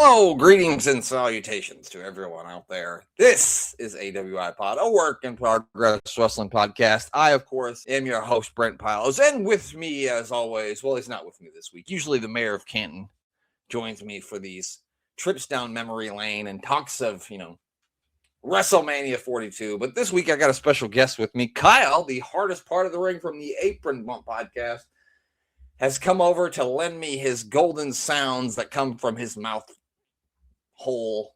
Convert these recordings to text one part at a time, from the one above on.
Hello, greetings and salutations to everyone out there. This is AWIPOD, a work in progress wrestling podcast. I, of course, am your host, Brent Piles, and with me, as always, well, he's not with me this week. Usually the mayor of Canton joins me for these trips down memory lane and talks of, WrestleMania 42. But this week I got a special guest with me. Kyle, the hardest part of the ring from the Apron Bump Podcast, has come over to lend me his golden sounds that come from his mouth hole.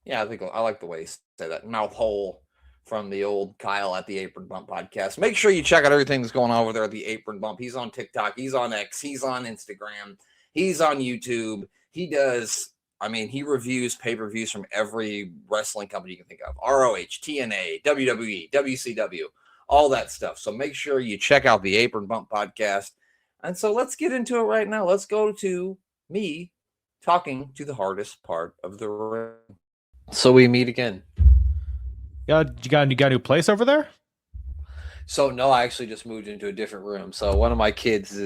Yeah, I think I like the way he said that. Mouth hole from the old Kyle at the Apron Bump Podcast. Make sure you check out everything that's going on over there at the Apron Bump. He's on TikTok. He's on X. He's on Instagram. He's on YouTube. He reviews pay-per-views from every wrestling company you can think of. ROH, TNA, WWE, WCW, all that stuff. So make sure you check out the Apron Bump Podcast. And so let's get into it right now. Let's go to me talking to the hardest part of the ring. So we meet again. You got a new place over there? So no, I actually just moved into a different room. So one of my kids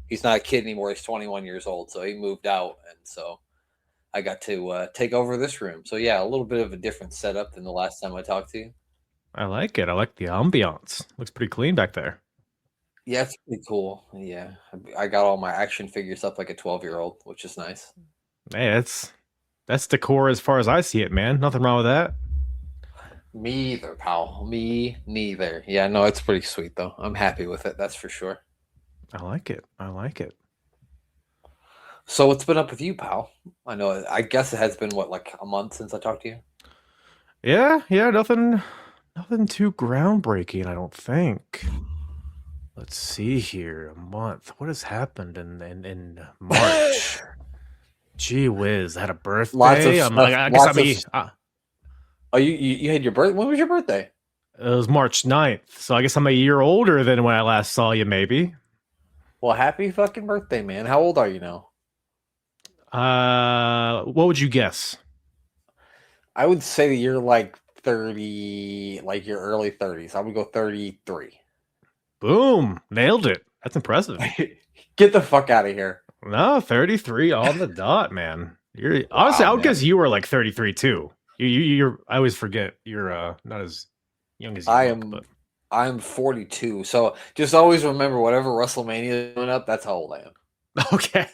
he's not a kid anymore. He's 21 years old. So he moved out. And so I got to take over this room. So yeah, a little bit of a different setup than the last time I talked to you. I like it. I like the ambiance. Looks pretty clean back there. Yeah, it's pretty cool. Yeah, I got all my action figures up like a 12-year-old, which is nice. Hey, that's decor as far as I see it, man. Nothing wrong with that. Me either, pal. Me neither. Yeah, no, it's pretty sweet, though. I'm happy with it, that's for sure. I like it. So what's been up with you, pal? I guess it has been, like a month since I talked to you? Yeah, nothing too groundbreaking, I don't think. Let's see here. A month. What has happened in March? Gee whiz, I had a birthday. Lots of stuff. You had your birthday? When was your birthday? It was March 9th. So I guess I'm a year older than when I last saw you, maybe. Well, happy fucking birthday, man. How old are you now? What would you guess? I would say that you're like 30, like your early 30s. I would go 33. Boom. Nailed it. That's impressive. Get the fuck out of here. No, 33 on the dot, man. Honestly, I would guess you were like 33 too. You're I always forget you're not as young as you look, I'm 42. So just always remember whatever WrestleMania is coming up, that's how old I am. Okay.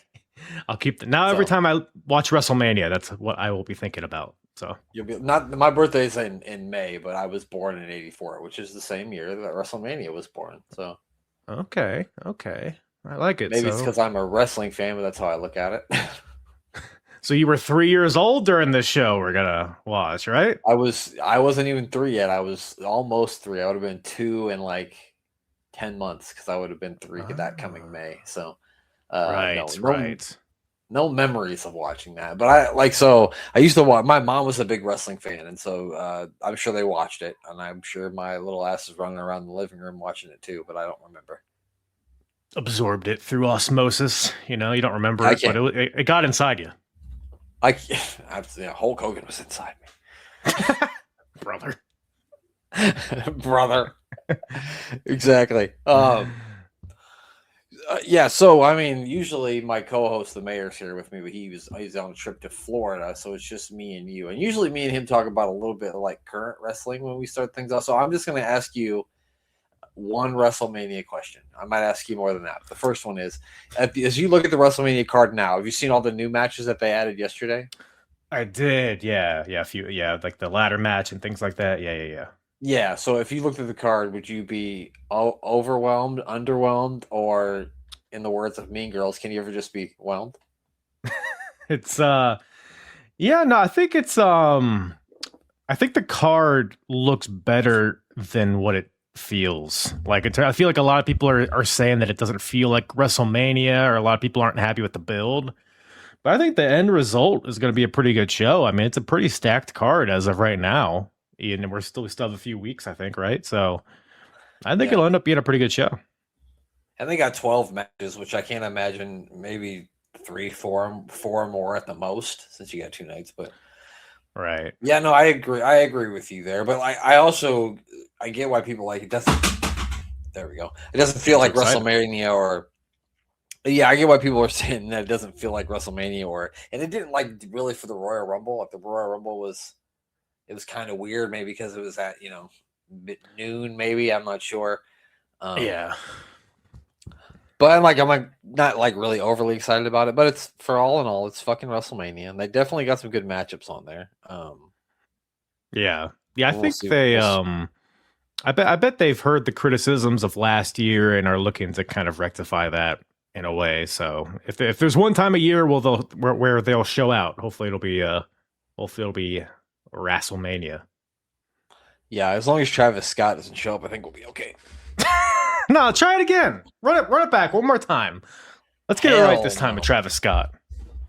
I'll keep that. Now every time I watch WrestleMania, that's what I will be thinking about. So my birthday is in May, but I was born in 84, which is the same year that WrestleMania was born. So okay. I like it. Maybe it's because I'm a wrestling fan, but that's how I look at it. So you were 3 years old during this show we're gonna watch, right? I wasn't even 3 yet. I was almost 3. I would have been 2 in like 10 months because I would have been 3 that coming May. So right. No memories of watching that, but I used to watch. My mom was a big wrestling fan, and so I'm sure they watched it, and I'm sure my little ass was running around the living room watching it too, but I don't remember. Absorbed it through osmosis, you don't remember it, but it got inside you. Hulk Hogan was inside me, brother. Exactly. So usually my co-host, the mayor's here with me, but he's on a trip to Florida, so it's just me and you. And usually me and him talk about a little bit of like current wrestling when we start things off. So I'm just going to ask you one WrestleMania question. I might ask you more than that. The first one is, as you look at the WrestleMania card now, have you seen all the new matches that they added yesterday? I did, yeah, a few, like the ladder match and things like that. Yeah. Yeah. So if you looked at the card, would you be overwhelmed, underwhelmed, or in the words of Mean Girls, can you ever just be whelmed? It's I think it's I think the card looks better than what it feels like. I feel like a lot of people are saying that it doesn't feel like WrestleMania, or a lot of people aren't happy with the build. But I think the end result is going to be a pretty good show. I mean, it's a pretty stacked card as of right now, and we still have a few weeks, I think, right? So I think it'll end up being a pretty good show. And they got 12 matches, which I can't imagine, maybe 3, 4 more at the most, since you got 2 nights. But right, yeah, no, I agree with you there. But I get why people like it. There we go. It doesn't feel like WrestleMania or Yeah, I get why people are saying that it doesn't feel like WrestleMania, and it didn't like really for the Royal Rumble. Like the Royal Rumble was kind of weird, maybe because it was at noon, maybe I'm not sure. Yeah. But I'm not like really overly excited about it. But it's for all in all, it's fucking WrestleMania, and they definitely got some good matchups on there. Yeah. I we'll think see. they I bet they've heard the criticisms of last year and are looking to kind of rectify that in a way. So if there's one time a year where they'll show out, hopefully it'll be WrestleMania. Yeah, as long as Travis Scott doesn't show up, I think we'll be okay. No, try it again. Run it back one more time. Let's get it right this time with Travis Scott.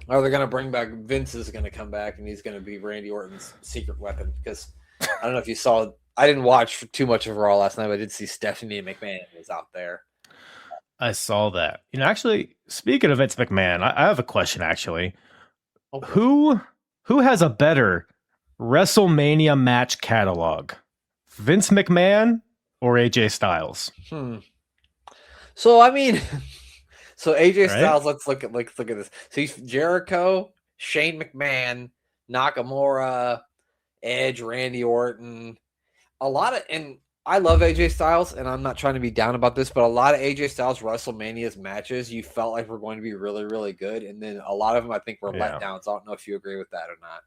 Oh, they're gonna bring back Vince is gonna come back and he's gonna be Randy Orton's secret weapon because I don't know if you saw. I didn't watch too much of Raw last night, but I did see Stephanie McMahon was out there. I saw that. Actually, speaking of Vince McMahon, I have a question. Actually, okay. Who has a better WrestleMania match catalog, Vince McMahon or AJ Styles? So I mean, so AJ Styles. Let's look at this. So he's Jericho, Shane McMahon, Nakamura, Edge, Randy Orton. And I love AJ Styles, and I'm not trying to be down about this, but a lot of AJ Styles WrestleMania's matches you felt like were going to be really, really good, and then a lot of them I think were let down. So I don't know if you agree with that or not.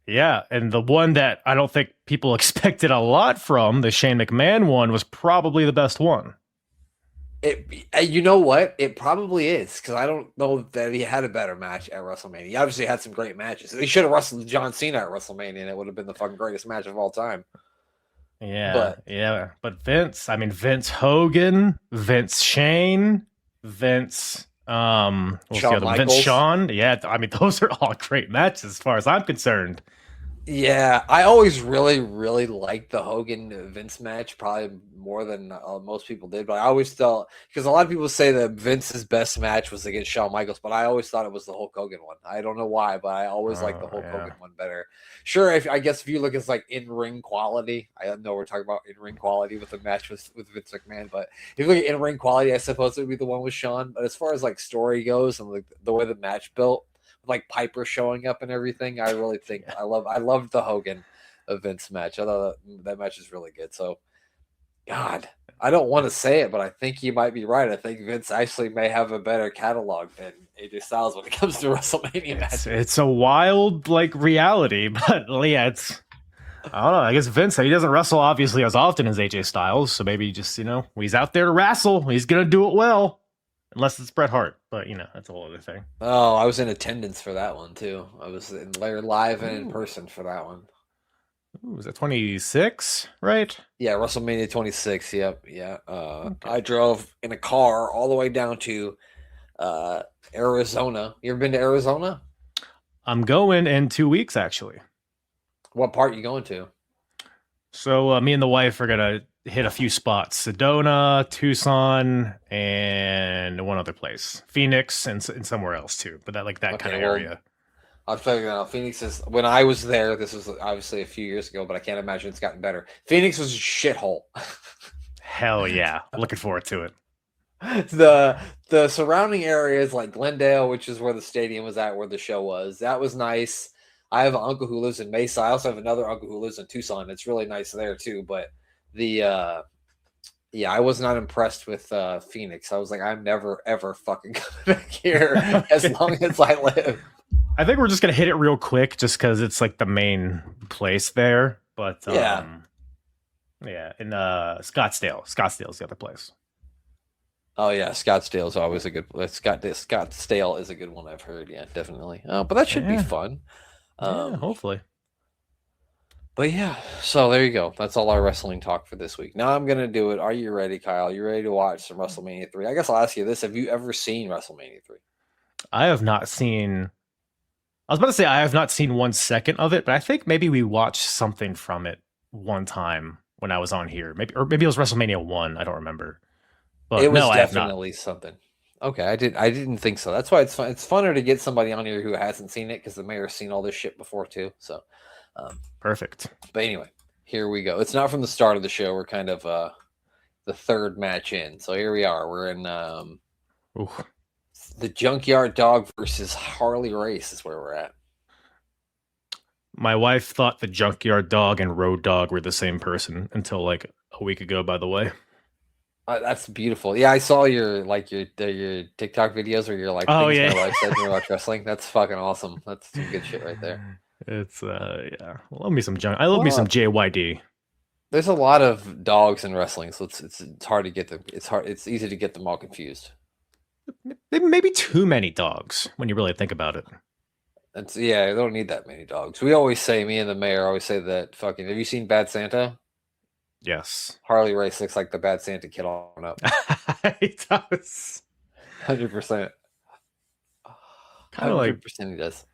Yeah, and the one that I don't think people expected a lot from, the Shane McMahon one, was probably the best one. You know what? It probably is, because I don't know that he had a better match at WrestleMania. He obviously had some great matches. He should have wrestled John Cena at WrestleMania, and it would have been the fucking greatest match of all time. But Vince Hogan, Vince Shane, Vince Shawn yeah, I mean those are all great matches as far as I'm concerned. Yeah, I always really, really liked the Hogan Vince match, probably more than most people did. But I always thought, because a lot of people say that Vince's best match was against Shawn Michaels, but I always thought it was the Hulk Hogan one. I don't know why, but I always liked the Hulk Hogan one better. Sure, I guess if you look at like in-ring quality, I know we're talking about in-ring quality with the match with Vince McMahon, but if you look at in-ring quality, I suppose it would be the one with Shawn. But as far as like story goes and like the way the match built, like Piper showing up and everything, I really think I loved the Hogan Vince match. I thought that match is really good. So, God, I don't want to say it, but I think you might be right. I think Vince actually may have a better catalog than AJ Styles when it comes to WrestleMania matches. It's a wild reality, but yeah, it's I don't know. I guess Vince, he doesn't wrestle obviously as often as AJ Styles, so maybe just he's out there to wrestle. He's gonna do it well. Unless it's Bret Hart, but that's a whole other thing. Oh, I was in attendance for that one too. I was there live and in person for that one. Ooh, was that 26, right? Yeah, WrestleMania 26. Yep, yeah. Okay. I drove in a car all the way down to Arizona. You ever been to Arizona? I'm going in 2 weeks, actually. What part are you going to? So me and the wife are gonna hit a few spots: Sedona, Tucson, and one other place, Phoenix, and somewhere else too. But that kind of area. I'll tell you now, Phoenix is. When I was there, this was obviously a few years ago, but I can't imagine it's gotten better. Phoenix was a shithole. Hell yeah, looking forward to it. The surrounding areas like Glendale, which is where the stadium was at, where the show was, that was nice. I have an uncle who lives in Mesa. I also have another uncle who lives in Tucson. It's really nice there too. But I was not impressed with Phoenix. I was like, I'm never ever fucking coming back here as long as I live. I think we're just gonna hit it real quick, just because it's like the main place there. But in Scottsdale. Scottsdale's the other place. Oh yeah, Scottsdale is always a good place. Scottsdale is a good one. I've heard. Yeah, definitely. But that should be fun. Hopefully. But yeah, so there you go. That's all our wrestling talk for this week. Now I'm going to do it. Are you ready, Kyle? You ready to watch some WrestleMania 3? I guess I'll ask you this. Have you ever seen WrestleMania 3? I have not seen... I was about to say I have not seen 1 second of it, but I think maybe we watched something from it one time when I was on here. Maybe it was WrestleMania 1. I don't remember. But it was definitely something. Okay, I didn't think so. That's why it's fun. It's funner to get somebody on here who hasn't seen it because the mayor's seen all this shit before too. So perfect. But anyway, here we go. It's not from the start of the show. We're kind of the third match in. So here we are. We're in The Junkyard Dog versus Harley Race is where we're at. My wife thought the Junkyard Dog and Road Dog were the same person until like a week ago, by the way. That's beautiful. Yeah, I saw your TikTok videos where you're like, oh things yeah, my wife says when we watch wrestling. That's fucking awesome. That's some good shit right there. It's yeah. Love me some junk. I love me some JYD. There's a lot of dogs in wrestling, so it's hard to get them. It's easy to get them all confused. Maybe too many dogs when you really think about it. They don't need that many dogs. We always say, me and the mayor always say that fucking. Have you seen Bad Santa? Yes. Harley Race looks like the Bad Santa kid on up. He does. 100%. Kind of like 100% he does.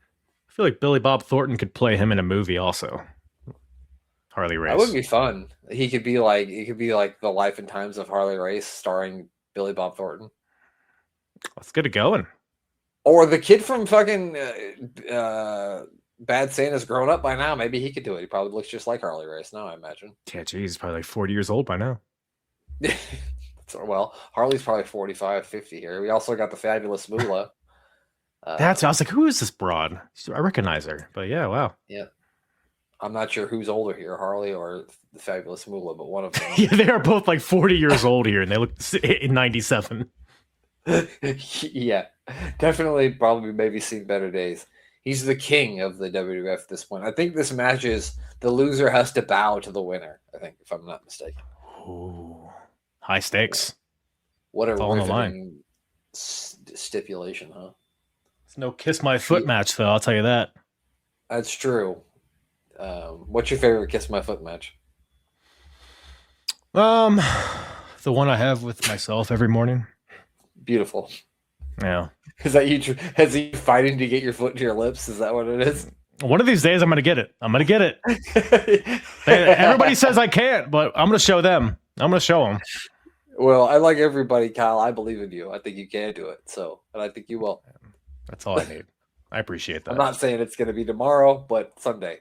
I feel like Billy Bob Thornton could play him in a movie also. Harley Race. That would be fun. He could be like the life and times of Harley Race starring Billy Bob Thornton. Let's get it going. Or the kid from fucking Bad Santa's grown up by now. Maybe he could do it. He probably looks just like Harley Race now, I imagine. Yeah, geez, he's probably like 40 years old by now. Well, Harley's probably 45, 50 here. We also got the fabulous Moolah. I was like, who is this broad? I recognize her, but yeah, wow. Yeah. I'm not sure who's older here, Harley or the fabulous Moolah, but one of them. Yeah, they are both like 40 years old here, and they look 97. Yeah, definitely, probably maybe seen better days. He's the king of the WWF at this point. I think this match is the loser has to bow to the winner, I think, if I'm not mistaken. Ooh, high stakes. What a riveting stipulation, huh? It's no kiss my foot match, though, I'll tell you that. That's true. What's your favorite kiss my foot match? The one I have with myself every morning. Beautiful. Yeah. Is that you? Is he fighting to get your foot to your lips? Is that what it is? One of these days, I'm going to get it. Everybody says I can't, but I'm going to show them. I'm going to show them. Well, I like everybody, Kyle. I believe in you. I think you can do it. And I think you will. That's all I need. I appreciate that. I'm not saying it's going to be tomorrow, but someday.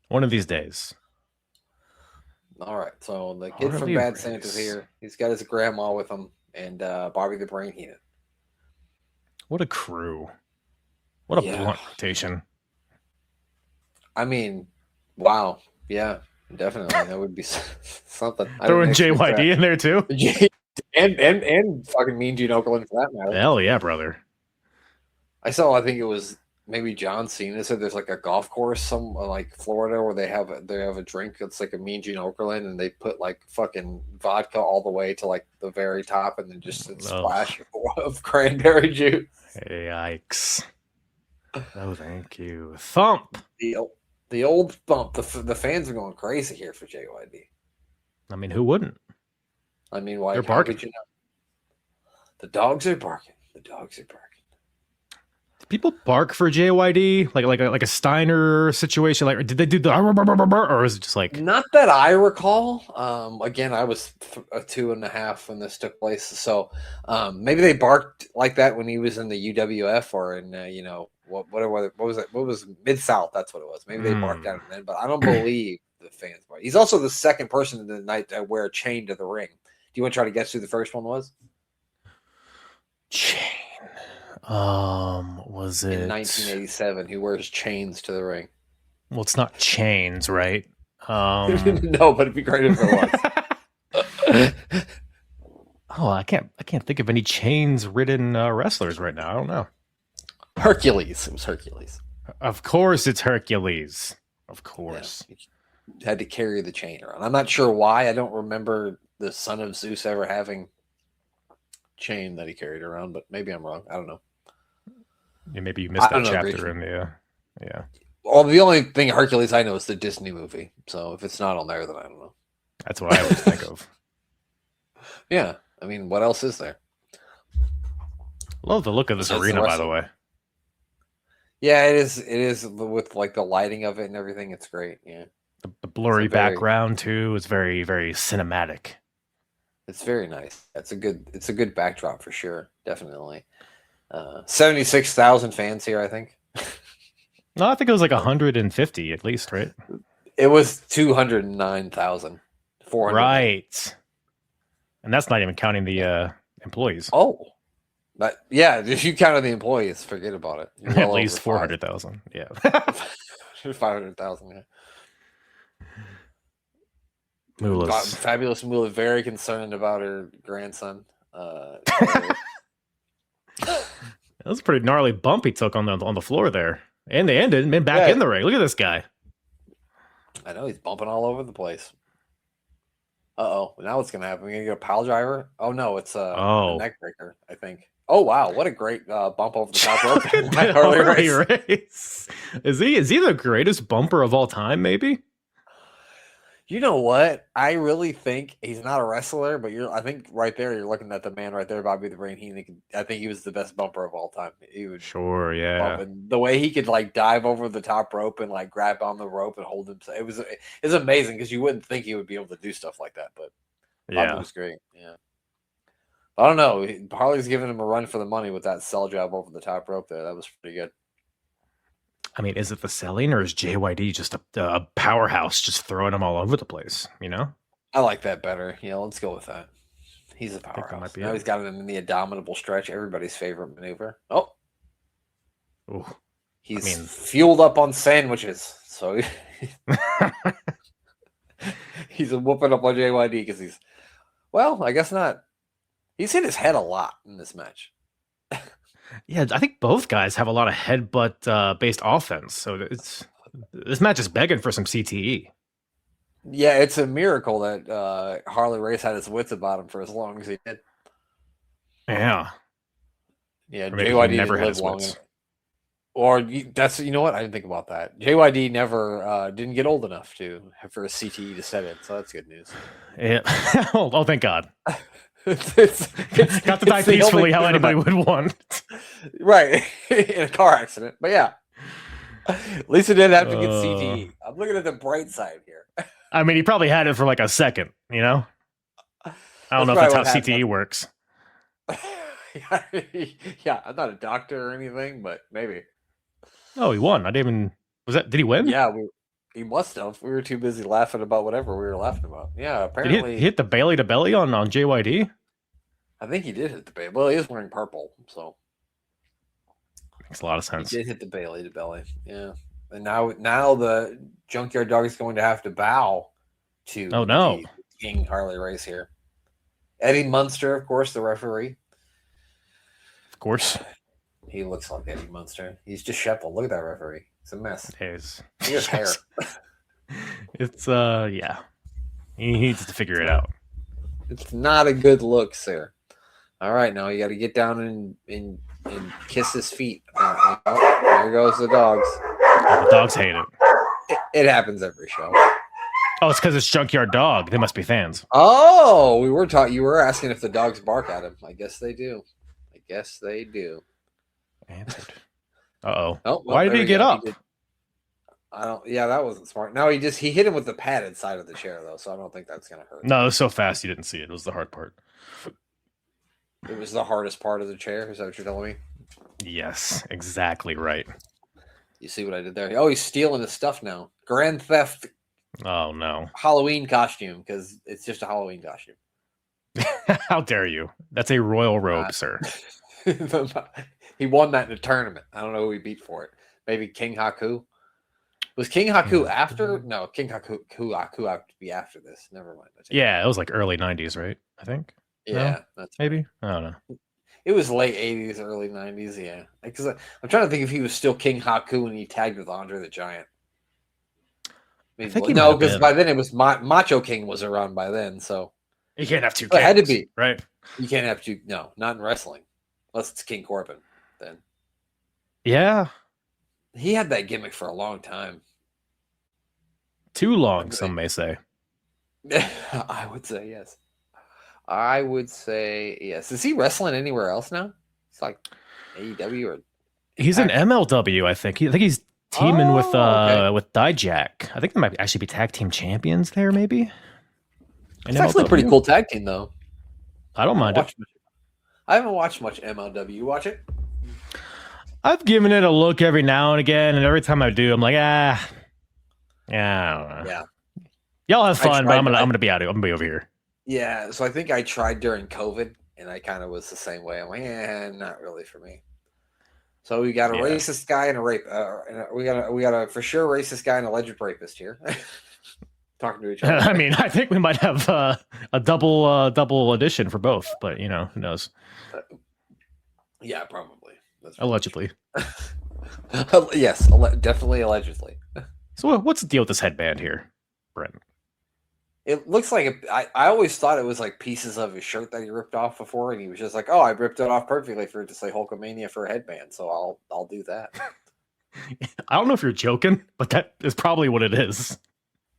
One of these days. All right. So the kid from Bad Santa's here. He's got his grandma with him, and Bobby the Brain Heenan. What a crew. What a blunt rotation. I mean, wow. Yeah, definitely. That would be something. Throwing JYD in there too. and fucking Mean Gene Okerlund for that matter. Hell yeah, brother. I think it was maybe John Cena said there's like a golf course like Florida where they have a drink that's like a Mean Gene Okerlund, and they put like fucking vodka all the way to like the very top and then just a splash of cranberry juice. Yikes. Oh, thank you. Thump. The old thump. The fans are going crazy here for JYD. I mean, who wouldn't? I mean, why? They're barking. You know? The dogs are barking. The dogs are barking. People bark for JYD like a Steiner situation. Like, did they do the or is it just like? Not that I recall. Again, I was 2.5 when this took place, so maybe they barked like that when he was in the UWF or in what was it? What was Mid-South? That's what it was. Maybe they barked down then, but I don't believe the fans barked. He's also the second person in the night to wear a chain to the ring. Do you want to try to guess who the first one was? Chain. Was it in 1987? Who wears chains to the ring? Well, it's not chains, right? No, but it'd be great if it was. I can't think of any chains-ridden wrestlers right now. I don't know. Hercules. It was Hercules. Of course, it's Hercules. Of course, yeah, had to carry the chain around. I'm not sure why. I don't remember the son of Zeus ever having chain that he carried around, but maybe I'm wrong. I don't know. Yeah, maybe you missed that chapter in the yeah. Well, the only thing Hercules I know is the Disney movie. So if it's not on there, then I don't know. That's what I always think of. Yeah, I mean, what else is there? Love the look of this arena, by the way. Yeah, it is. It is with like the lighting of it and everything. It's great. Yeah, the blurry background too is very, very cinematic. It's very nice. It's a good backdrop for sure. Definitely. 76,000 fans here, I think. No, I think it was like 150 at least, right? It was 209,400. Right. And that's not even counting the employees. Oh, But yeah, if you count the employees, forget about it. Well at least 400,000. Yeah. 500,000. Yeah. Mooless. Fabulous Moolah very concerned about her grandson. That was a pretty gnarly bump he took on the floor there. And they ended and back in the ring. Look at this guy. I know he's bumping all over the place. Uh-oh. Now what's gonna happen? We're gonna get a pile driver? Oh no, it's a neck breaker, I think. Oh wow, what a great bump over the top rope. Harley Race. Is he the greatest bumper of all time, maybe? You know what? I really think he's not a wrestler, but I think right there you're looking at the man right there, Bobby the Brain Heenan. I think he was the best bumper of all time. He would yeah. And the way he could like dive over the top rope and like grab on the rope and hold himself, it was amazing because you wouldn't think he would be able to do stuff like that, but Bobby was great. Yeah. I don't know. Harley's giving him a run for the money with that cell job over the top rope there. That was pretty good. I mean, is it the selling or is JYD just a powerhouse just throwing them all over the place, you know? I like that better. Yeah, let's go with that. He's a powerhouse. Now he's got him in the abominable stretch, everybody's favorite maneuver. Oh. Ooh. He's fueled up on sandwiches. So he's whooping up on JYD because I guess not. He's hit his head a lot in this match. Yeah, I think both guys have a lot of headbutt based offense. So this match is begging for some CTE. Yeah, it's a miracle that Harley Race had his wits about him for as long as he did. Yeah. Yeah, JYD never had his wits. Or that's, you know what? I didn't think about that. JYD never didn't get old enough for a CTE to set in, so that's good news. Yeah. Oh, thank God. It's got to die peacefully how anybody would want. Right. In a car accident. But yeah. At least it didn't have to get CTE. I'm looking at the bright side here. I mean, he probably had it for like a second, you know? I don't know if that's how CTE works. Yeah, I'm not a doctor or anything, but maybe. Oh, he won. Did he win? Yeah, he must have. We were too busy laughing about whatever we were laughing about. Yeah, apparently. Did he hit the belly to belly on JYD? I think he did hit the belly. Well, he is wearing purple, so. Makes a lot of sense. He did hit the belly to belly, yeah. And now the Junkyard Dog is going to have to bow to King Harley Race here. Eddie Munster, of course, the referee. Of course. He looks like Eddie Munster. He's just disheveled. Look at that referee. It's a mess. He has hair. It's yeah. He needs to figure it out. It's not a good look, sir. All right, now you got to get down and kiss his feet. Oh, there goes the dogs. Oh, the dogs hate it. It happens every show. Oh, it's because it's Junkyard Dog. They must be fans. Oh, you were asking if the dogs bark at him. I guess they do. Answered. Uh-oh. Oh, well, why did he get up? Yeah, that wasn't smart. No, he hit him with the padded side of the chair, though, so I don't think that's going to hurt. No, it was so fast you didn't see it. It was the hard part. It was the hardest part of the chair? Is that what you're telling me? Yes, exactly right. You see what I did there? Oh, he's stealing his stuff now. Grand Theft. Oh, no. Halloween costume, because it's just a Halloween costume. How dare you? That's a royal robe, sir. He won that in a tournament. I don't know who he beat for it. Maybe King Haku. Was King Haku after? No, King Haku have to be after this. Never mind. Yeah, it was like early 90s, right? I think. Yeah, that's maybe. I don't know. It was late 80s, early 90s. Yeah, because I'm trying to think if he was still King Haku when he tagged with Andre the Giant. I think no, because by then it was Macho King was around by then, so you can't have two. It had to be right. You can't have two. No, not in wrestling, unless it's King Corbin. Then, yeah, he had that gimmick for a long time. Too long, some may say. I would say yes. I would say yes. Is he wrestling anywhere else now? It's like AEW or he's in MLW. I think he's teaming with Dijak. I think they might actually be tag team champions there. Maybe. It's actually a pretty cool tag team, though. I don't mind it. I haven't watched much MLW. You watch it? I've given it a look every now and again, and every time I do, I'm like, yeah, I don't know. Yeah. Y'all have fun, but I'm gonna be out of it. I'm gonna be over here. Yeah, so I think I tried during COVID and I kind of was the same way. I'm like, not really for me. So we got a racist guy and a rape. We got a for sure racist guy and alleged rapist here. Talking to each other. I mean, I think we might have a double edition for both, but who knows? Yeah, probably. That's allegedly. Yes, definitely allegedly. So what's the deal with this headband here, Brent? It looks like I always thought it was like pieces of his shirt that he ripped off before, and he was just like, "Oh, I ripped it off perfectly for it to say Hulkamania for a headband, so I'll do that." I don't know if you're joking, but that is probably what it is.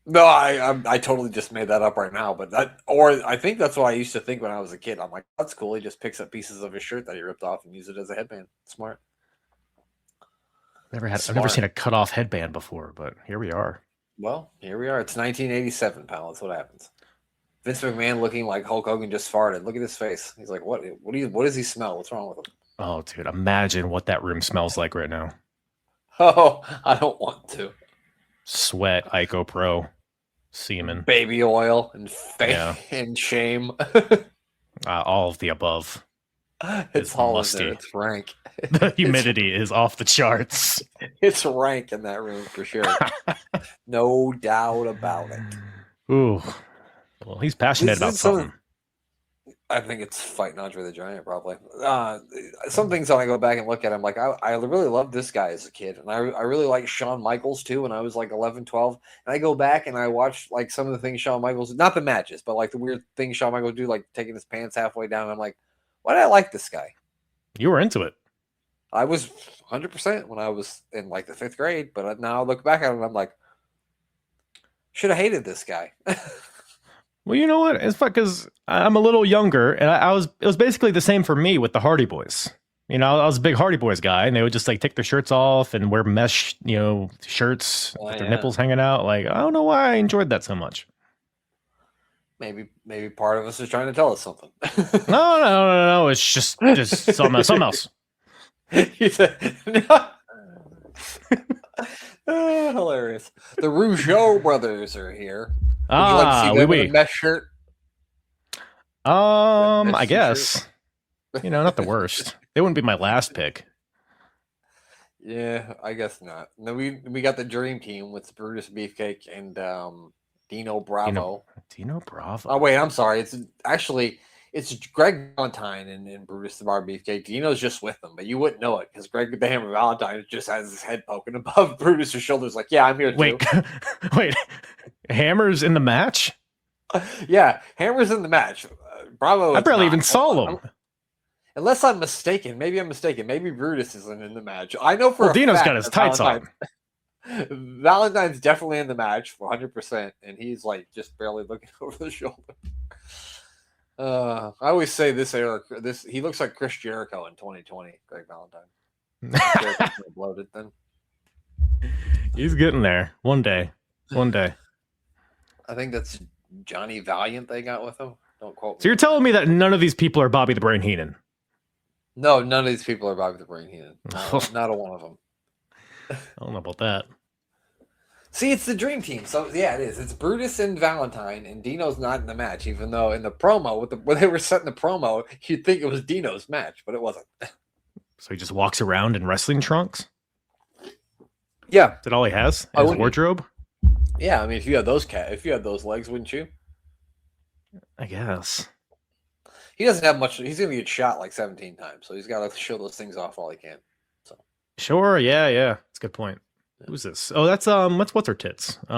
No, I totally just made that up right now, but I think that's what I used to think when I was a kid. I'm like, that's cool. He just picks up pieces of his shirt that he ripped off and use it as a headband. Smart. I've never seen a cut off headband before, but here we are. Well, here we are. It's 1987, pal. That's what happens. Vince McMahon looking like Hulk Hogan just farted. Look at his face. He's like, what does he smell? What's wrong with him? Oh, dude, imagine what that room smells like right now. Oh, I don't want to. Sweat, Ico Pro, semen, baby oil, and and shame. All of the above. It's all in there. It's rank. The humidity is off the charts. It's rank in that room for sure. No doubt about it. Ooh. Well, he's passionate about something. I think it's fighting Andre the Giant, probably. Some things when I go back and look at him, like I really loved this guy as a kid. And I really liked Shawn Michaels, too, when I was like 11, 12. And I go back and I watch like some of the things Shawn Michaels, not the matches, but like the weird things Shawn Michaels do, like taking his pants halfway down. And I'm like, why did I like this guy? You were into it. I was 100% when I was in like the 5th grade. But now I look back at it and I'm like, should have hated this guy. Well, you know what? It's fun because I'm a little younger, and it was basically the same for me with the Hardy Boys. I was a big Hardy Boys guy, and they would just like take their shirts off and wear mesh, shirts with their nipples hanging out. Like, I don't know why I enjoyed that so much. Maybe part of us is trying to tell us something. No. It's just something else. He said, no. Hilarious. The Rougeau brothers are here. Would you like to see them in a mesh shirt? I guess. Not the worst. They wouldn't be my last pick. Yeah, I guess not. No, we got the Dream Team with Brutus Beefcake and Dino Bravo. Dino Bravo. Oh wait, I'm sorry. It's Greg Valentine and Brutus the Bar Beefcake. Dino's just with them, but you wouldn't know it because Greg the Hammer Valentine just has his head poking above Brutus's shoulders, like, yeah, I'm here too. Wait, Hammer's in the match? Yeah, Hammer's in the match. Bravo. I barely even saw him. Unless I'm mistaken. Maybe I'm mistaken. Maybe Brutus isn't in the match. I know for Dino's got his tights on. Valentine's definitely in the match 100%, and he's like just barely looking over the shoulder. I always say he looks like Chris Jericho in 2020. Greg Valentine. Bloated then. He's getting there one day. I think that's Johnny Valiant they got with him. Don't quote me. So you're telling me that none of these people are Bobby the Brain Heenan? No, none of these people are Bobby the Brain Heenan. Not a one of them. I don't know about that. See, it's the Dream Team. So, yeah, it is. It's Brutus and Valentine, and Dino's not in the match, even though in the promo, when they were setting the promo, you'd think it was Dino's match, but it wasn't. So he just walks around in wrestling trunks? Yeah. Is that all he has? His wardrobe? Yeah, I mean, if you had those legs, wouldn't you? I guess. He doesn't have much. He's going to get shot like 17 times, so he's got to show those things off while he can. So. Sure, yeah. That's a good point. Who's this? Oh, that's what's her tits? That's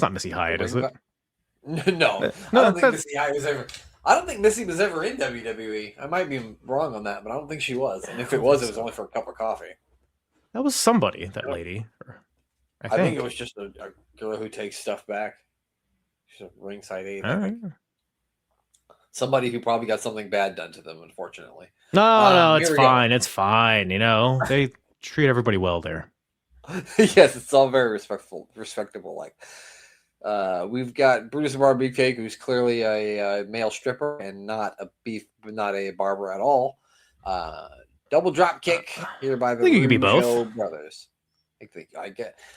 not Missy Hyatt, is it? No. I don't think Missy Hyatt was ever. I don't think Missy was ever in WWE. I might be wrong on that, but I don't think she was. And if it was only for a cup of coffee. That was somebody, that lady. I think it was just a girl who takes stuff back. She's a ringside aide. Right. Somebody who probably got something bad done to them, unfortunately. No, it's fine. It's fine. They treat everybody well there. Yes, it's all very respectable. Like, we've got Brutus the Bar Beefcake, who's clearly a male stripper and not a barber at all. Double drop kick here by the Rougeau brothers.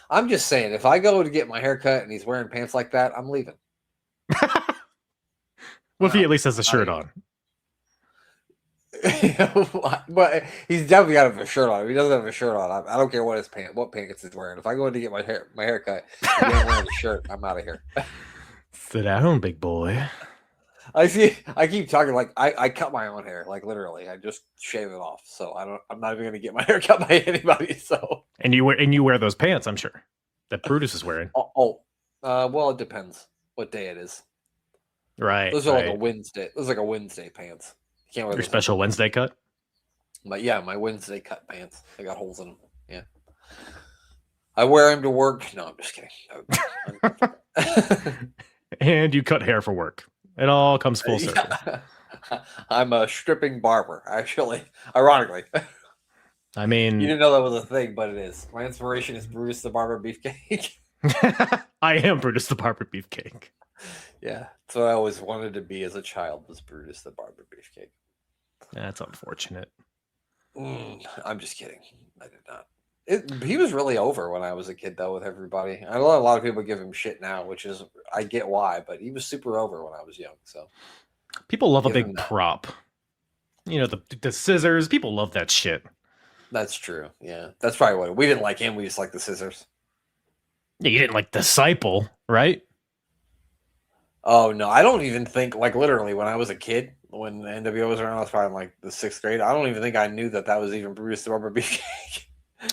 I'm just saying, if I go to get my hair cut and he's wearing pants like that, I'm leaving. Well, if he at least has a shirt on. But he's definitely got a shirt on. If he doesn't have a shirt on, I don't care what pants he's wearing. If I go in to get my haircut, if he ain't wearing a shirt, I'm out of here. Sit down, big boy. I keep talking like I cut my own hair, like literally. I just shave it off. So I'm not even gonna get my hair cut by anybody. So and you wear those pants, I'm sure, that Brutus is wearing. Well, it depends what day it is. Right. Those are like a Wednesday. Those are like a Wednesday pants. You can't wear your special Wednesday cut. But yeah, my Wednesday cut pants. They got holes in them. Yeah. I wear them to work. No, I'm just kidding. And you cut hair for work. It all comes full circle. Yeah. I'm a stripping barber, actually. Ironically. I mean, you didn't know that was a thing, but it is. My inspiration is Brutus the Barber Beefcake. I am Brutus the Barber Beefcake. Yeah, that's what I always wanted to be as a child, was Brutus the Barber Beefcake. That's unfortunate. I'm just kidding. I did not. He was really over when I was a kid, though, with everybody. I know a lot of people give him shit now, which is, I get why, but he was super over when I was young. So people love a big prop. You know, the scissors. People love that shit. That's true. Yeah, that's probably what we didn't like him. We just like the scissors. Yeah, you didn't like Disciple, right? Oh no, I don't even think, like, literally when I was a kid, when the NWO was around, I was probably in like the 6th grade. I don't even think I knew that was even Brutus the Barber Beefcake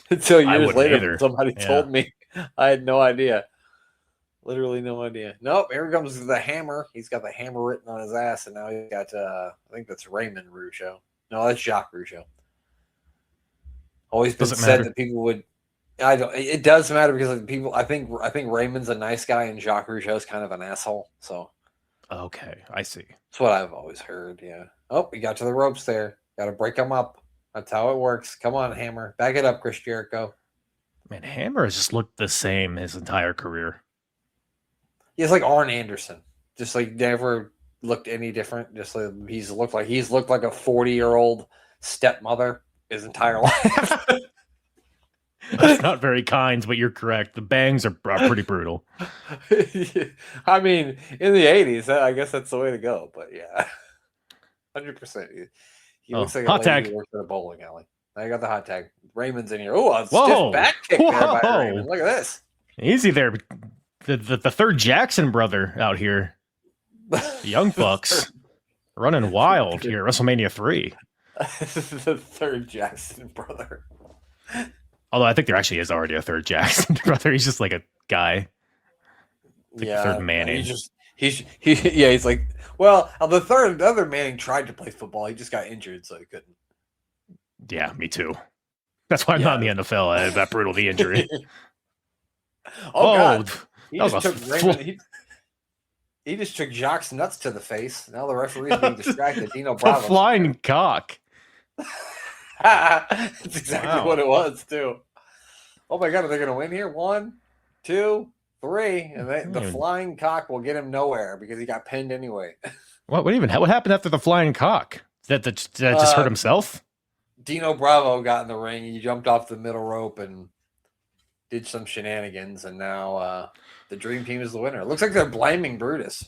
until years later. Somebody told me. I had no idea. Literally no idea. Nope, here comes the Hammer. He's got the hammer written on his ass, and now he's got I think that's Raymond Rougeau. No, that's Jacques Rougeau. Always been said that people would. I don't. It does matter because like, people. I think Raymond's a nice guy and Jacques Rougeau's kind of an asshole. So. Okay, I see. That's what I've always heard. Yeah. Oh, we got to the ropes there. Got to break them up. That's how it works. Come on, Hammer. Back it up, Chris Jericho. Man, Hammer has just looked the same his entire career. He's like Arn Anderson. Just like never looked any different. Just like he's looked like a 40-year-old stepmother his entire life. That's not very kind, but you're correct. The bangs are pretty brutal. I mean, in the 80s, I guess that's the way to go. But yeah, 100%. He looks like a lady who works at a bowling alley. I got the hot tag. Raymond's in here. Oh, a stiff back kick there by Raymond. Look at this. Easy there. The third Jackson brother out here. The Young Bucks running wild here. WrestleMania 3. The third Jackson brother. Although I think there actually is already a third Jackson brother. He's just like a guy. Like the third Manning. He's like, well, the other Manning tried to play football. He just got injured, so he couldn't. Yeah, me too. That's why I'm not in the NFL. I had that brutal the injury. God. He just took Jacques nuts to the face. Now the referee's being distracted. Dino Bravo. The flying cock. That's exactly what it was, too. Oh my God, are they going to win here? 1, 2, 3. And the flying cock will get him nowhere because he got pinned anyway. What happened after the flying cock? Did that just hurt himself? Dino Bravo got in the ring. He jumped off the middle rope and did some shenanigans. And now the Dream Team is the winner. It looks like they're blaming Brutus.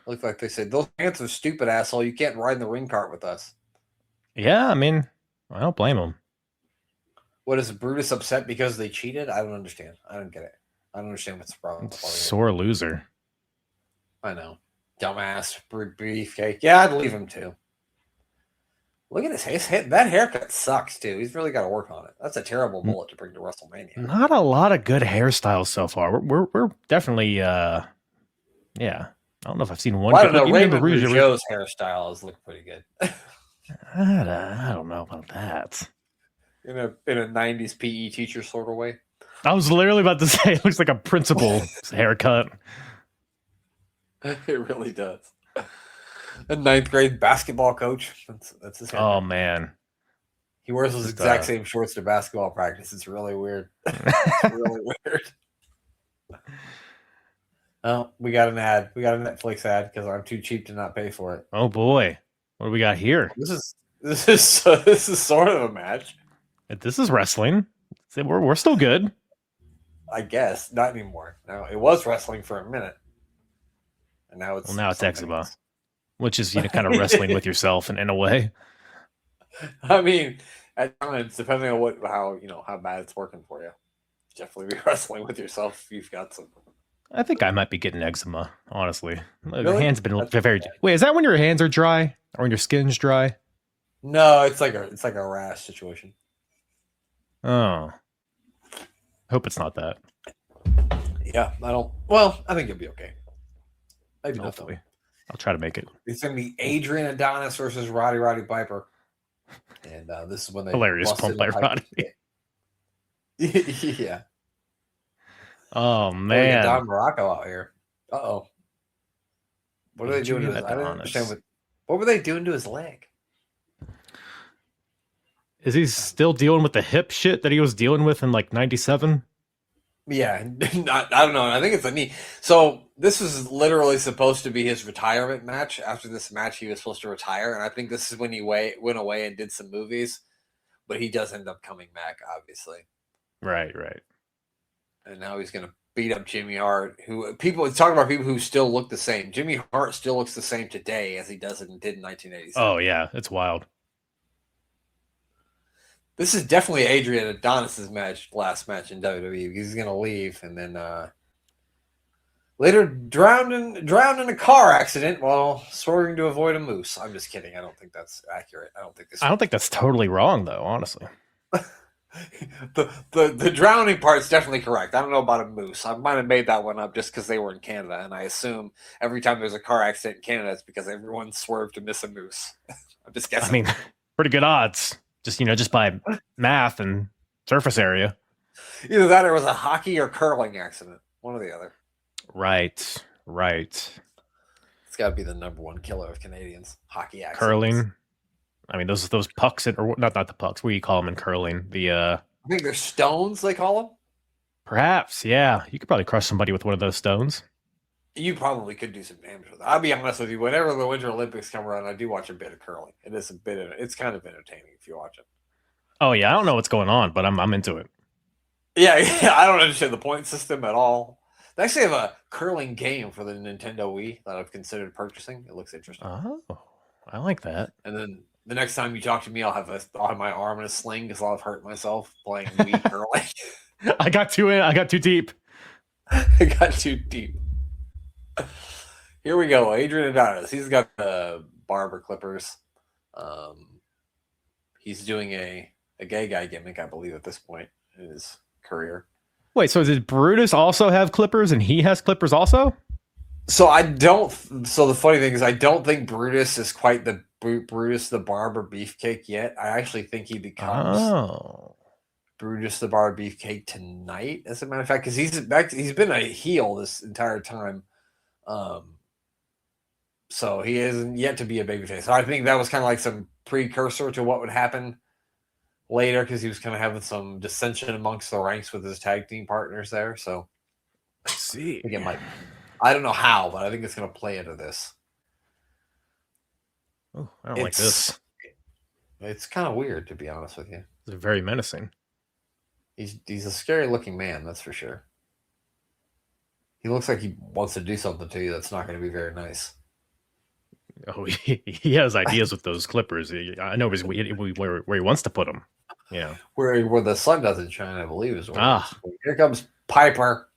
Looks like they said, those pants are stupid, asshole. You can't ride in the ring cart with us. Yeah, I mean, I don't blame him. What, is Brutus upset because they cheated? I don't understand. I don't get it. I don't understand what's the problem. Sore loser. I know. Dumbass beefcake. Yeah, I'd leave him too. Look at his hair. That haircut sucks too. He's really got to work on it. That's a terrible mullet to bring to WrestleMania. Not a lot of good hairstyles so far. We're definitely yeah. I don't know if I've seen one. Well, I don't know. Raymond Rougeau's hairstyle has looked pretty good. I don't know about that. In a 90s PE teacher sort of way. I was literally about to say it looks like a principal's haircut. It really does. A 9th grade basketball coach. That's his haircut. Oh man. He wears those exact same shorts to basketball practice. It's really weird. It's really weird. Oh, we got an ad. We got a Netflix ad because I'm too cheap to not pay for it. Oh boy. What do we got here? This is sort of a match. This is wrestling. We're still good. I guess not anymore. No, it was wrestling for a minute. and now it's eczema, which is kind of wrestling with yourself in a way. I mean, at times, depending on how bad it's working for you, definitely be wrestling with yourself if you've got some. I think I might be getting eczema, honestly. Really? My hands have been very. Wait, is that when your hands are dry or when your skin's dry? No, it's like a rash situation. Oh, hope it's not that. Yeah, I think you'll be okay. Maybe hopefully. Not, I'll try to make it. It's gonna be Adrian Adonis versus Roddy Piper, and this is when they hilarious pump by Roddy. Yeah. Oh man, Don Morocco out here. What are they doing to his? I don't understand what were they doing to his leg? Is he still dealing with the hip shit that he was dealing with in like '97? Yeah, I don't know. I think it's a knee. So this was literally supposed to be his retirement match. After this match, he was supposed to retire, and I think this is when he went away and did some movies. But he does end up coming back, obviously. Right. And now he's gonna beat up Jimmy Hart. People talk about people who still look the same. Jimmy Hart still looks the same today as he did in 1987. Oh yeah, it's wild. This is definitely Adrian Adonis' last match in WWE. He's going to leave and then later drowned in a car accident while swerving to avoid a moose. I'm just kidding. I don't think that's accurate. I don't think that's totally wrong, though, honestly. the drowning part's definitely correct. I don't know about a moose. I might have made that one up just because they were in Canada, and I assume every time there's a car accident in Canada, it's because everyone swerved to miss a moose. I'm just guessing. I mean, pretty good odds. Just by math and surface area. Either that or it was a hockey or curling accident. One or the other. Right. It's got to be the number one killer of Canadians. Hockey accidents. Curling. I mean, those pucks, or not the pucks. What do you call them in curling? I think they're stones, they call them. Perhaps, yeah. You could probably crush somebody with one of those stones. You probably could do some damage with it. I'll be honest with you. Whenever the Winter Olympics come around, I do watch a bit of curling. It's kind of entertaining if you watch it. Oh yeah, I don't know what's going on, but I'm into it. Yeah, I don't understand the point system at all. They actually have a curling game for the Nintendo Wii that I've considered purchasing. It looks interesting. Oh, I like that. And then the next time you talk to me, I'll have my arm in a sling because I'll have hurt myself playing Wii curling. I got too deep. I got too deep. Here we go. Adrian Adonis. He's got the barber clippers. He's doing a gay guy gimmick, I believe, at this point in his career. Wait, so did Brutus also have clippers and he has clippers also? So the funny thing is I don't think Brutus is quite the Brutus the Barber Beefcake yet. I actually think he becomes Brutus the Barber Beefcake tonight, as a matter of fact, because he's been a heel this entire time. So he isn't yet to be a babyface. So I think that was kind of like some precursor to what would happen later, because he was kind of having some dissension amongst the ranks with his tag team partners there. So I see. I think it might. I don't know how, but I think it's going to play into this. Oh, I don't like this. It's kind of weird, to be honest with you. It's very menacing. He's a scary looking man, that's for sure. He looks like he wants to do something to you that's not going to be very nice. Oh, he has ideas with those clippers. I know where he wants to put them. Yeah, where the sun doesn't shine, I believe is where. Here comes Piper,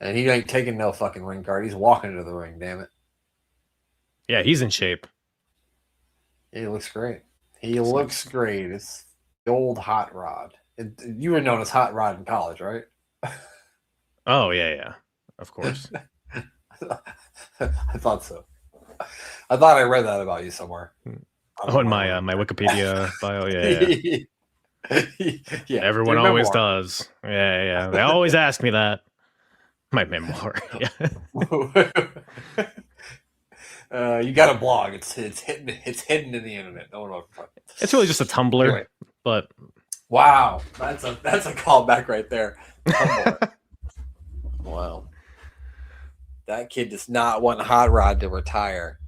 and he ain't taking no fucking ring card. He's walking into the ring. Damn it. Yeah, he's in shape. He looks great. It's the old Hot Rod. You were known as Hot Rod in college, right? Oh yeah, of course. I thought so. I thought I read that about you somewhere. Oh, in my Wikipedia bio, yeah. Everyone always does. Yeah. They always ask me that. My memoir. Yeah. You got a blog. It's hidden. It's hidden in the internet. No one will find it. It's really just a Tumblr. Anyway. But wow, that's a callback right there. Tumblr. Wow. That kid does not want Hot Rod to retire.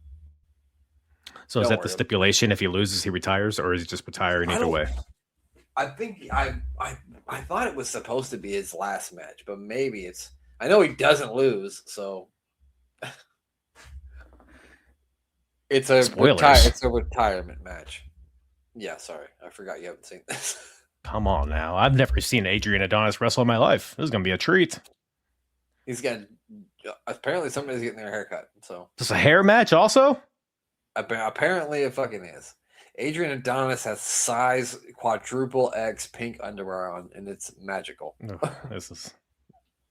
So is that the stipulation? If he loses, he retires, or is he just retiring either way? I think I thought it was supposed to be his last match, but maybe it's. I know he doesn't lose, so It's a Spoilers. It's a retirement match. Yeah, sorry, I forgot you haven't seen this. Come on now. I've never seen Adrian Adonis wrestle in my life. This is going to be a treat. He's got apparently somebody's getting their haircut. So Is this a hair match also? apparently it fucking is. Adrian Adonis has size quadruple X pink underwear on, and it's magical. This is.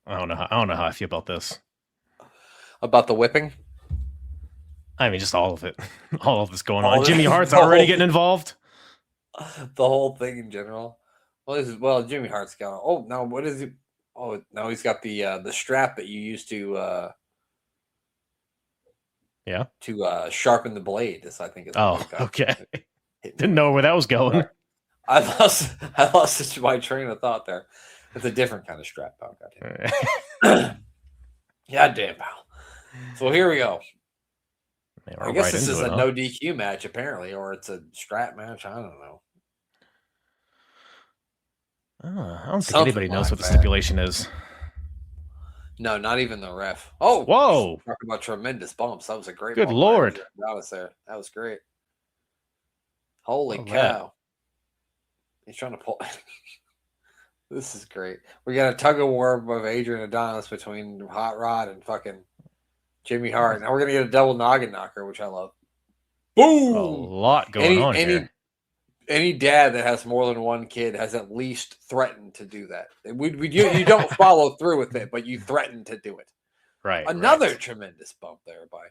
I don't know how I feel about this. About the whipping? I mean, just all of it. All of this going All on. of Jimmy it. Hart's The already whole- getting involved. The whole thing in general. Well, Jimmy Hart's got. Oh, now what is he? Oh, now he's got the strap that you used to. Yeah. To sharpen the blade. This I think is. Oh, okay. Didn't know where that was going. I lost my train of thought there. It's a different kind of strap, pal. Goddamn. Goddamn, pal. So here we go. I guess this is a no DQ match, apparently, or it's a strap match. I don't know. I don't think anybody knows what the stipulation is. No, not even the ref. Oh, whoa! Talking about tremendous bumps. That was a great. Good lord! That was there. That was great. Holy cow! He's trying to pull. This is great. We got a tug of war of Adrian Adonis between Hot Rod and fucking Jimmy Hart. Now we're gonna get a double noggin knocker, which I love. Boom! A lot going on here. Any dad that has more than one kid has at least threatened to do that. You don't follow through with it, but you threaten to do it. Right. Another tremendous bump there by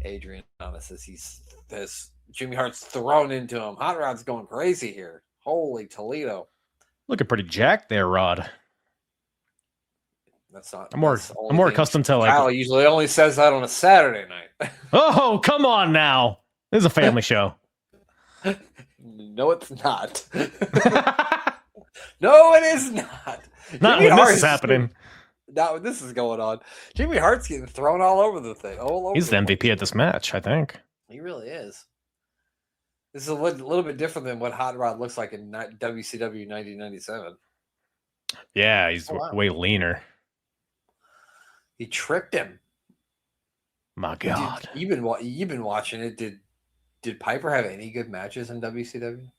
Adrian Adonis as Jimmy Hart's thrown into him. Hot Rod's going crazy here. Holy Toledo. Looking pretty jacked there, Rod. That's not. I'm more accustomed to Kyle usually only says that on a Saturday night. Oh, come on now. This is a family show. No, it's not. No, it is not. Not when this is happening. Not when this is going on. Jimmy Hart's getting thrown all over the thing. He's the MVP at this match, I think. He really is. This is a little bit different than what Hot Rod looks like in WCW 1997. Yeah, he's way leaner. He tricked him. My God. You've been watching it. Did Piper have any good matches in WCW?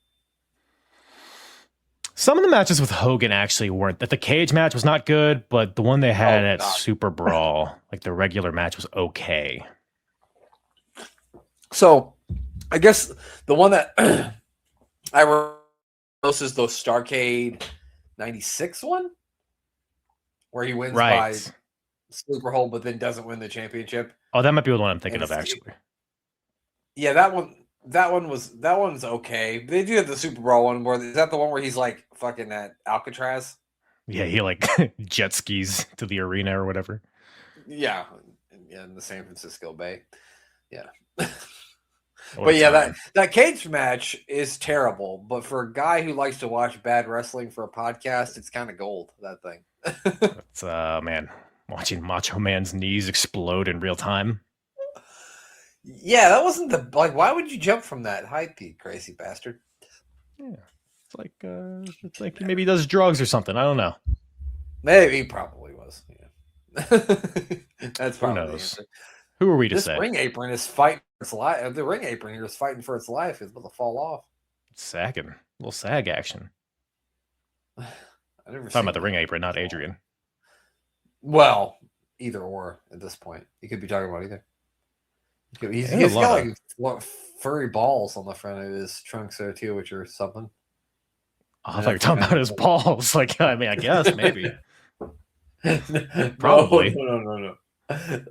Some of the matches with Hogan actually weren't. That the cage match was not good, but the one they had at Super Brawl, like the regular match, was okay. So, I guess the one that I remember most is the Starrcade 96 one, where he wins by sleeper hold, but then doesn't win the championship. Oh, that might be the one I'm thinking of, actually. Yeah, that one's okay. They do have the Super Brawl one where is that the one where he's like fucking at Alcatraz? Yeah, he like jet skis to the arena or whatever. Yeah, in the San Francisco Bay. Yeah. But yeah, that cage match is terrible. But for a guy who likes to watch bad wrestling for a podcast, it's kind of gold, that thing. It's man, watching Macho Man's knees explode in real time. Yeah, that wasn't why would you jump from that height, you crazy bastard? Yeah. It's like maybe he does drugs or something. I don't know. Maybe he probably was. Yeah. That's probably who knows. Who are we to say? This ring apron is fighting for its life. The ring apron here is fighting for its life. It's about to fall off. It's sagging. A little sag action. I never talking about the ring apron, not Adrian. Well, either or at this point. You could be talking about either. He's got like furry balls on the front of his trunks there too, which are something. Oh, I thought you were talking about his balls. Like, I mean, I guess maybe. Probably. No.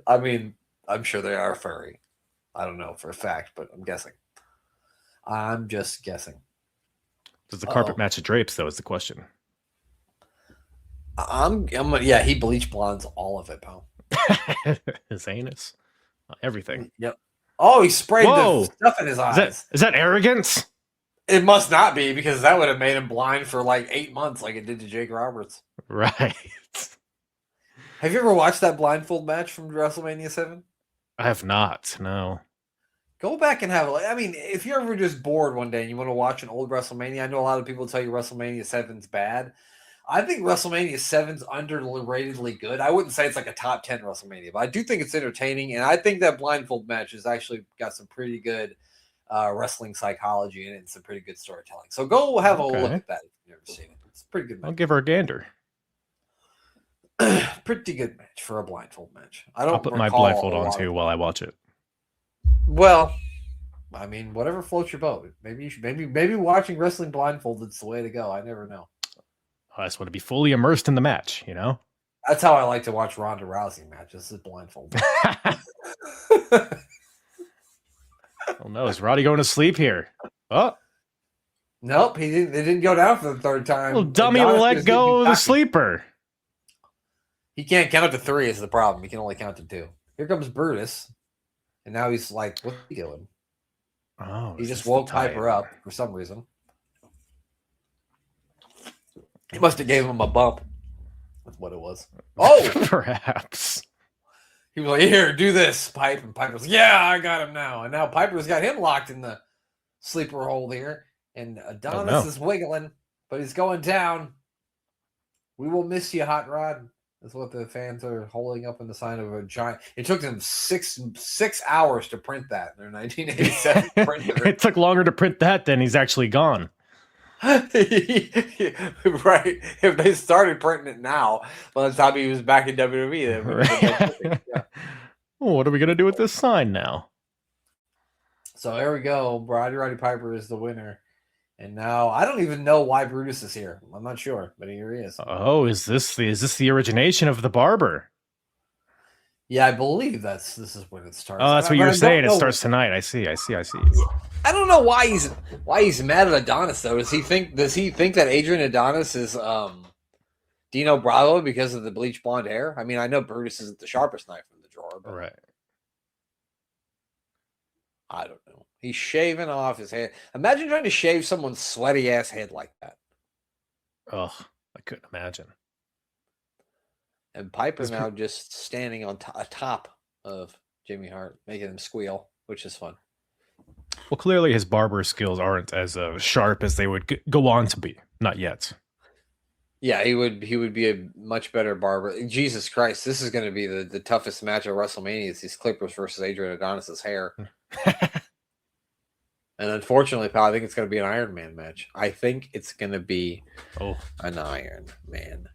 I mean, I'm sure they are furry. I don't know for a fact, but I'm guessing. I'm just guessing. Does the carpet match the drapes, though, is the question. Yeah, he bleach blondes all of it, pal. His anus. Everything. Yep. Oh, he sprayed the stuff in his eyes. Is that arrogance? It must not be, because that would have made him blind for like 8 months like it did to Jake Roberts. Right. Have you ever watched that blindfold match from WrestleMania 7? I have not, no. Go back and have it. I mean, if you're ever just bored one day and you want to watch an old WrestleMania, I know a lot of people tell you WrestleMania 7's bad. I think WrestleMania 7's underratedly good. I wouldn't say it's like a top 10 WrestleMania, but I do think it's entertaining. And I think that blindfold match has actually got some pretty good wrestling psychology in it and some pretty good storytelling. So go have a look at that if you've never seen it. It's a pretty good match. I'll give her a gander. Pretty good match for a blindfold match. I'll put my blindfold on too while I watch it. Well, I mean, whatever floats your boat. Maybe watching wrestling blindfolded is the way to go. I never know. I just want to be fully immersed in the match, you know? That's how I like to watch Ronda Rousey matches, is blindfolded. Oh no, is Roddy going to sleep here? Oh. Nope, he didn't. They didn't go down for the third time. Well, dummy, let go of the sleeper. He can't count to 3 is the problem. He can only count to 2. Here comes Brutus. And now he's like, what's he doing? Oh, he just woke Piper up for some reason. He must have gave him a bump. That's what it was. Oh! Perhaps. He was like, here, do this, Pipe. And Piper's like, yeah, I got him now. And now Piper's got him locked in the sleeper hold here. And Adonis is wiggling, but he's going down. We will miss you, Hot Rod. That's what the fans are holding up in the sign of a giant. It took them six hours to print that in their 1987 printer. It took longer to print that than he's actually gone. Right. If they started printing it now, by the time he was back in WWE, yeah. What are we going to do with this sign now? So there we go. Roddy Piper is the winner. And now I don't even know why Brutus is here. I'm not sure, but here he is. Oh, is this the origination of the barber? Yeah, I believe this is when it starts. Oh, that's what you were saying. It starts tonight. I see. I don't know why he's mad at Adonis though. Does he think that Adrian Adonis is Dino Bravo because of the bleach blonde hair? I mean, I know Brutus isn't the sharpest knife in the drawer, but right. I don't know. He's shaving off his head. Imagine trying to shave someone's sweaty ass head like that. Oh, I couldn't imagine. And Piper now just standing on top of Jimmy Hart, making him squeal, which is fun. Well, clearly his barber skills aren't as sharp as they would go on to be. Not yet. Yeah, he would be a much better barber. Jesus Christ, this is going to be the toughest match of WrestleMania. It's these Clippers versus Adrian Adonis' hair. And unfortunately, pal, I think it's going to be an Iron Man match. I think it's going to be an Iron Man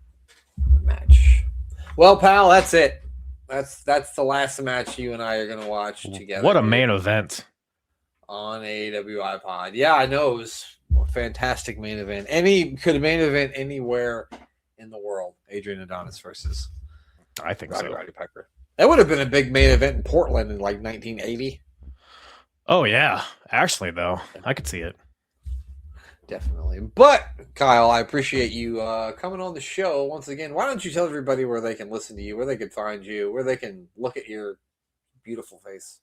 match. Well, pal, that's it. That's the last match you and I are going to watch together. What a main event. On AWIPod. Yeah, I know. It was a fantastic main event. Could have main event anywhere in the world. Adrian Adonis versus I think Roddy Piper. That would have been a big main event in Portland in like 1980. Oh, yeah. Actually, though, I could see it. Definitely. But, Kyle, I appreciate you coming on the show once again. Why don't you tell everybody where they can listen to you, where they can find you, where they can look at your beautiful face?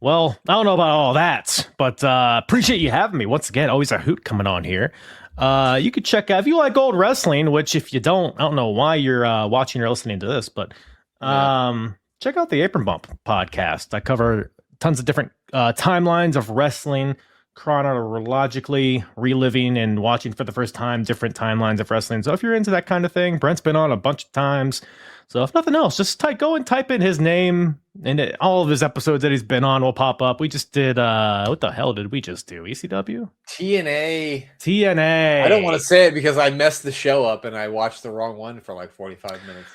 Well, I don't know about all that, but appreciate you having me. Once again, always a hoot coming on here. You could check out, if you like old wrestling, which if you don't, I don't know why you're watching or listening to this, but check out the Apron Bump podcast. I cover tons of different timelines of wrestling, chronologically reliving and watching for the first time different timelines of wrestling. So if you're into that kind of thing, Brent's been on a bunch of times. So if nothing else, just go and type in his name, and all of his episodes that he's been on will pop up. We just did, what the hell did we just do? ECW? TNA. I don't want to say it because I messed the show up and I watched the wrong one for like 45 minutes.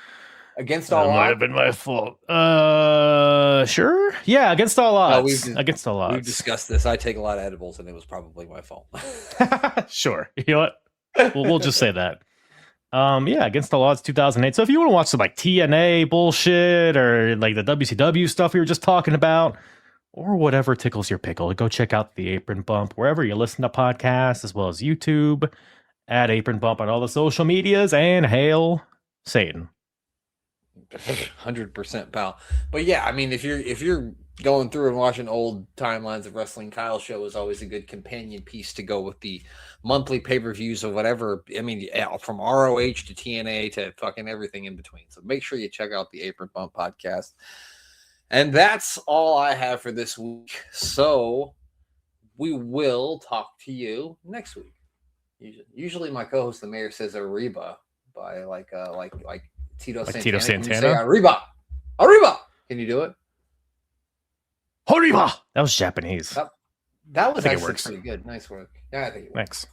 Against All Odds. Might have been my fault. Sure. Yeah, Against All Odds. Against All Odds. We've discussed this. I take a lot of edibles, and it was probably my fault. Sure. You know what? We'll just say that. Yeah, Against All Odds 2008. So if you want to watch some like TNA bullshit or like the WCW stuff we were just talking about, or whatever tickles your pickle, go check out the Apron Bump wherever you listen to podcasts, as well as YouTube, at Apron Bump on all the social medias, and hail Satan. 100%, pal. But yeah, I mean, if you're going through and watching old timelines of wrestling, Kyle's show is always a good companion piece to go with the monthly pay-per-views of whatever. I mean, from ROH to TNA to fucking everything in between. So make sure you check out the Apron Bump podcast. And that's all I have for this week. So we will talk to you next week. Usually my co-host, the mayor, says Arriba by like Tito Santana. Tito Can you say Santana? Arriba? Arriba! Can you do it? Arriba! That was Japanese. That was I think it actually works. pretty good. Nice work. Yeah, I think it works. Thanks.